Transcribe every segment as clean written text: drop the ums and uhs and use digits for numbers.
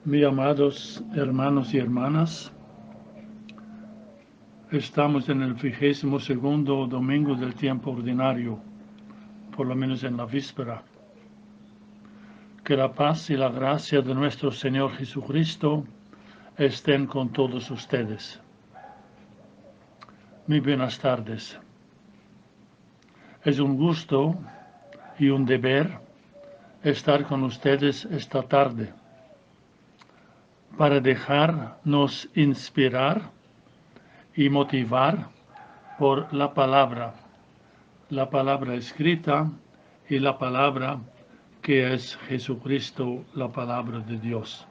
Mis amados hermanos y hermanas, estamos en el 22º domingo del tiempo ordinario, por lo menos en la víspera. Que la paz y la gracia de nuestro Señor Jesucristo estén con todos ustedes. Muy buenas tardes. Es un gusto y un deber estar con ustedes esta tarde para dejarnos inspirar y motivar por la palabra escrita y la palabra que es Jesucristo, la palabra de Dios.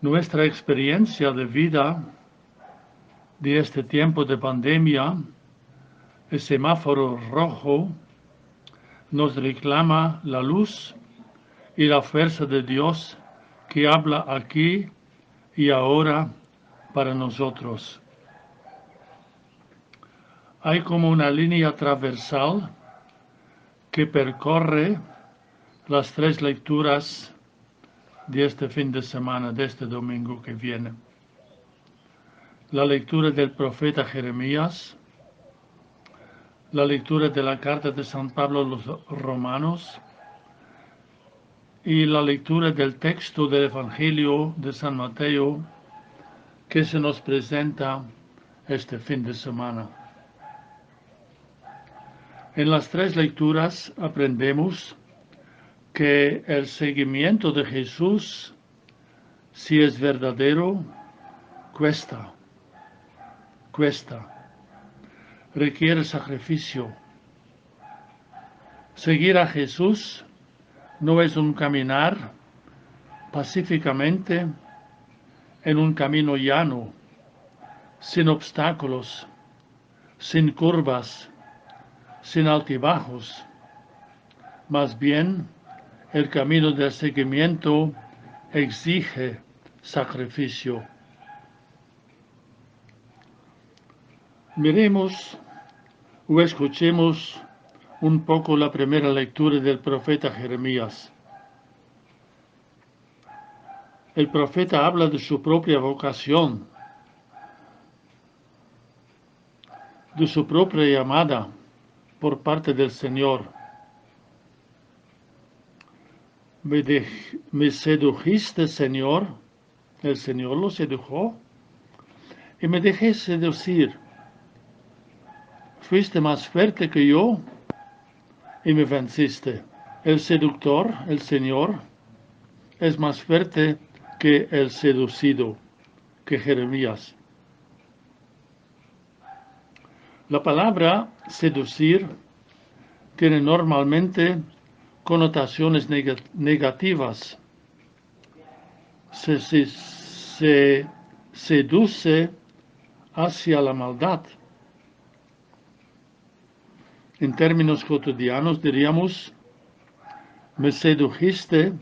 Nuestra experiencia de vida de este tiempo de pandemia, el semáforo rojo, nos reclama la luz y la fuerza de Dios que habla aquí y ahora para nosotros. Hay como una línea transversal que percorre las tres lecturas de este fin de semana, de este domingo que viene. La lectura del profeta Jeremías, la lectura de la carta de San Pablo a los Romanos y la lectura del texto del Evangelio de San Mateo que se nos presenta este fin de semana. En las tres lecturas aprendemos que el seguimiento de Jesús, si es verdadero, cuesta, requiere sacrificio. Seguir a Jesús no es un caminar pacíficamente en un camino llano, sin obstáculos, sin curvas, sin altibajos. Más bien, el camino del seguimiento exige sacrificio. Miremos o escuchemos un poco la primera lectura del profeta Jeremías. El profeta habla de su propia vocación, de su propia llamada por parte del Señor. Me sedujiste, Señor, el Señor lo sedujo, y me dejé seducir. Fuiste más fuerte que yo y me venciste. El seductor, el Señor, es más fuerte que el seducido, que Jeremías. La palabra seducir tiene normalmente connotaciones negativas. Se seduce hacia la maldad. En términos cotidianos diríamos, me sedujiste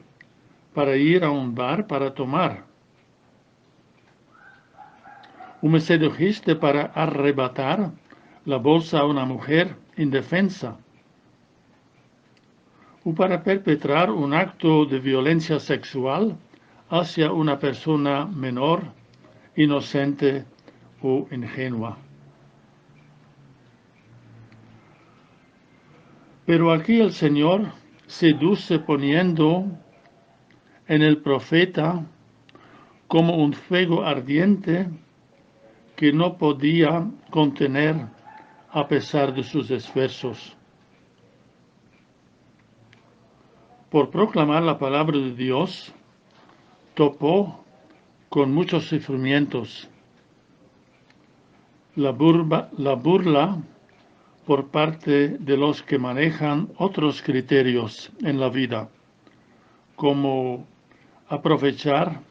para ir a un bar para tomar. O me sedujiste para arrebatar la bolsa a una mujer indefensa. O para perpetrar un acto de violencia sexual hacia una persona menor, inocente o ingenua. Pero aquí el Señor seduce poniendo en el profeta como un fuego ardiente que no podía contener a pesar de sus esfuerzos. Por proclamar la palabra de Dios, topó con muchos sufrimientos. La burla por parte de los que manejan otros criterios en la vida, como aprovechar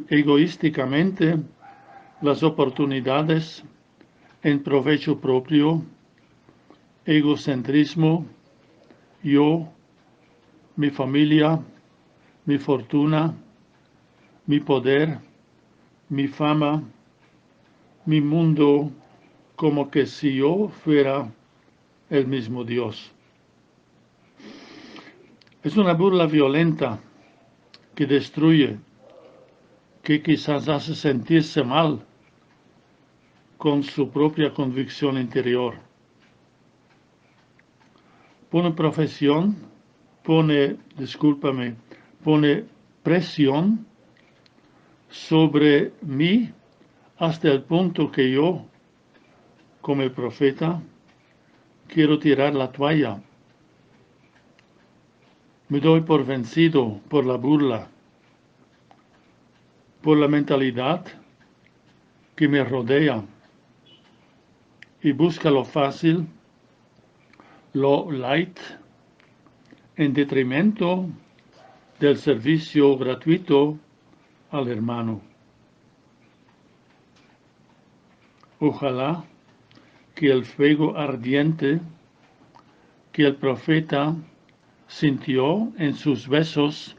egoísticamente las oportunidades en provecho propio, egocentrismo, yo, mi familia, mi fortuna, mi poder, mi fama, mi mundo, como que si yo fuera el mismo Dios. Es una burla violenta que destruye, que quizás hace sentirse mal con su propia convicción interior. Pone presión sobre mí hasta el punto que yo, como el profeta, quiero tirar la toalla. Me doy por vencido por la burla, por la mentalidad que me rodea y busca lo fácil, lo light, en detrimento del servicio gratuito al hermano. Ojalá que el fuego ardiente que el profeta sintió en sus besos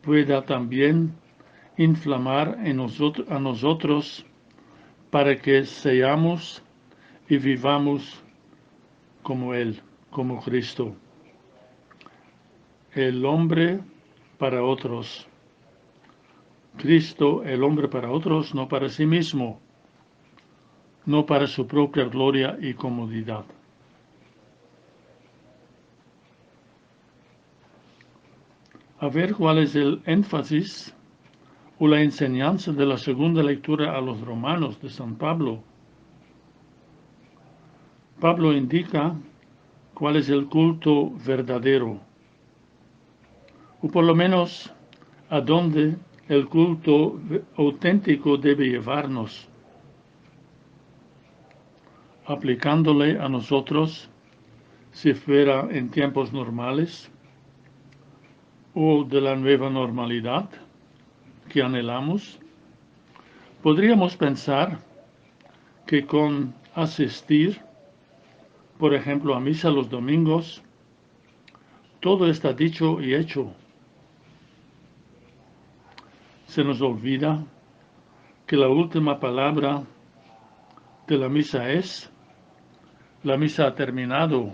pueda también inflamar a nosotros para que seamos y vivamos como Él, como Cristo. El hombre para otros. Cristo, el hombre para otros, no para sí mismo, no para su propia gloria y comodidad. A ver cuál es el énfasis o la enseñanza de la segunda lectura a los romanos de San Pablo. Pablo indica cuál es el culto verdadero, o por lo menos a dónde el culto auténtico debe llevarnos, aplicándole a nosotros si fuera en tiempos normales o de la nueva normalidad que anhelamos. Podríamos pensar que con asistir, por ejemplo, a misa los domingos, todo está dicho y hecho. Se nos olvida que la última palabra de la misa es: la misa ha terminado,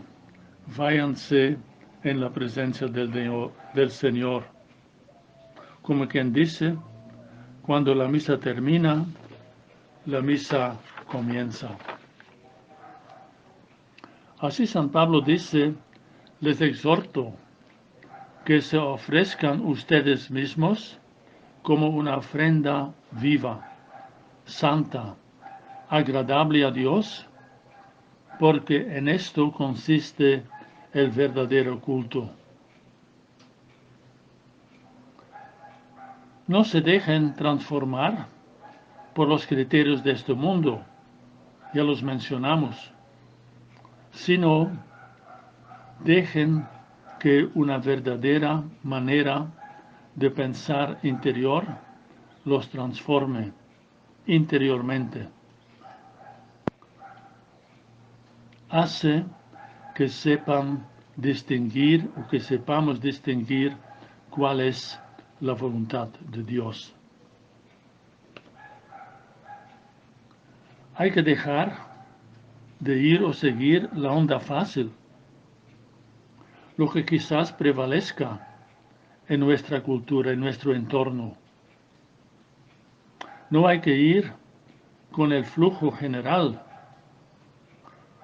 váyanse en la presencia del Señor. Como quien dice, cuando la misa termina, la misa comienza. Así San Pablo dice: les exhorto que se ofrezcan ustedes mismos como una ofrenda viva, santa, agradable a Dios, porque en esto consiste el verdadero culto. No se dejen transformar por los criterios de este mundo, ya los mencionamos, sino dejen que una verdadera manera de pensar interior los transforme interiormente. Hace que sepan distinguir o que sepamos distinguir cuál es la voluntad de Dios. Hay que dejar de ir o seguir la onda fácil, lo que quizás prevalezca en nuestra cultura, en nuestro entorno. No hay que ir con el flujo general,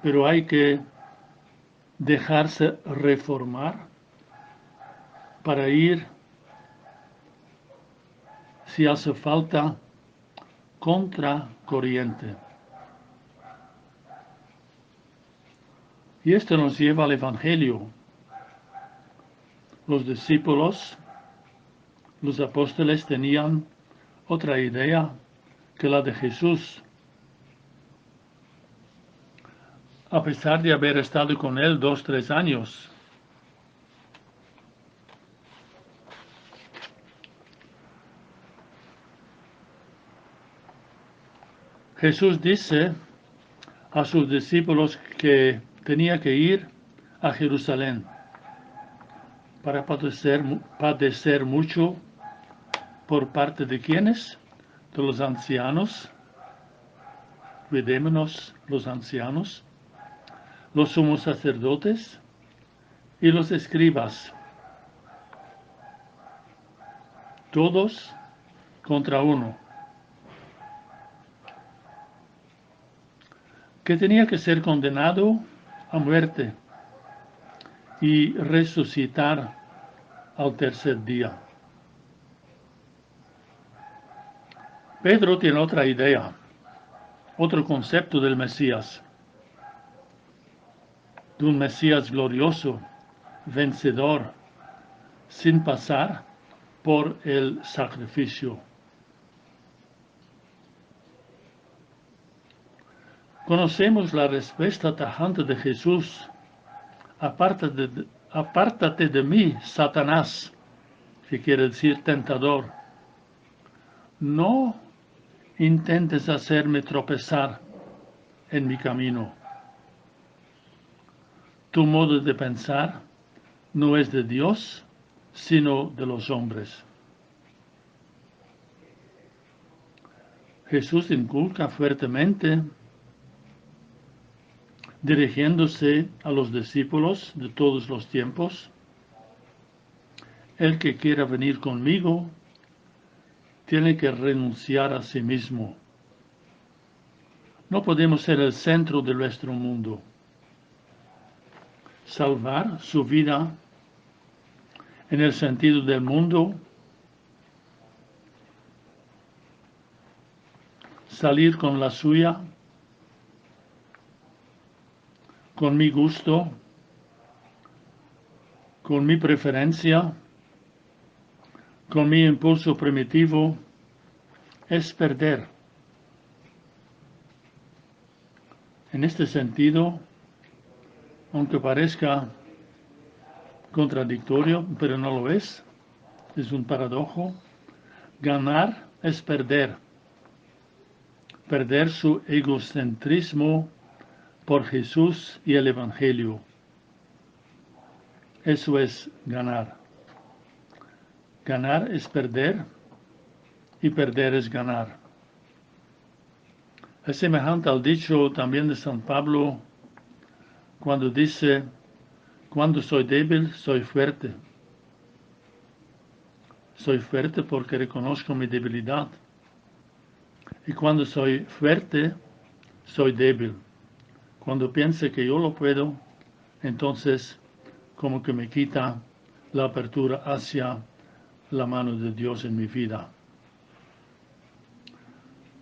pero hay que dejarse reformar para ir, si hace falta, contra corriente. Y esto nos lleva al Evangelio. Los discípulos, los apóstoles tenían otra idea que la de Jesús. A pesar de haber estado con él 2-3 años. Jesús dice a sus discípulos que tenía que ir a Jerusalén para padecer mucho por parte de quienes, de los ancianos, cuidémonos los ancianos, los sumos sacerdotes y los escribas. todos contra uno, que tenía que ser condenado a muerte y resucitar al tercer día. Pedro tiene otra idea, otro concepto del Mesías, de un Mesías glorioso, vencedor, sin pasar por el sacrificio. Conocemos la respuesta tajante de Jesús: apártate de mí, Satanás, que quiere decir tentador. No intentes hacerme tropezar en mi camino. Tu modo de pensar no es de Dios, sino de los hombres. Jesús inculca fuertemente, dirigiéndose a los discípulos de todos los tiempos: el que quiera venir conmigo tiene que renunciar a sí mismo. No podemos ser el centro de nuestro mundo. Salvar su vida en el sentido del mundo, salir con la suya, con mi gusto, con mi preferencia, con mi impulso primitivo, es perder. En este sentido, aunque parezca contradictorio, pero no lo es un paradojo, ganar es perder. Perder su egocentrismo por Jesús y el Evangelio. Eso es ganar. Ganar es perder y perder es ganar. Es semejante al dicho también de San Pablo cuando dice: cuando soy débil, soy fuerte. Soy fuerte porque reconozco mi debilidad. Y cuando soy fuerte, soy débil. Cuando piense que yo lo puedo, entonces como que me quita la apertura hacia la mano de Dios en mi vida.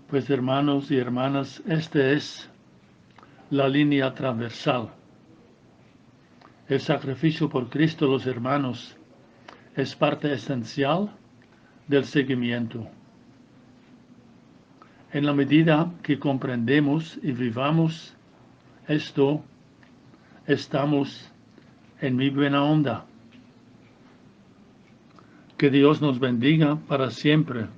Pues hermanos y hermanas, esta es la línea transversal. El sacrificio por Cristo, los hermanos, es parte esencial del seguimiento. En la medida que comprendemos y vivamos esto, estamos en mi buena onda. Que Dios nos bendiga para siempre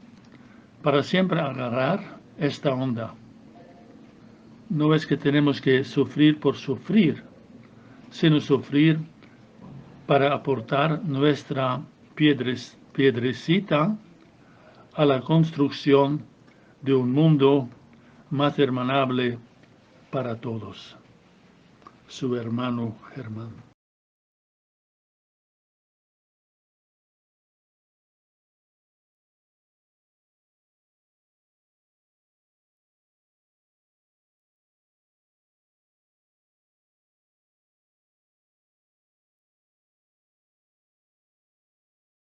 agarrar esta onda. No es que tenemos que sufrir por sufrir, sino sufrir para aportar nuestra piedrecita a la construcción de un mundo más hermanable para todos. Su hermano Germán.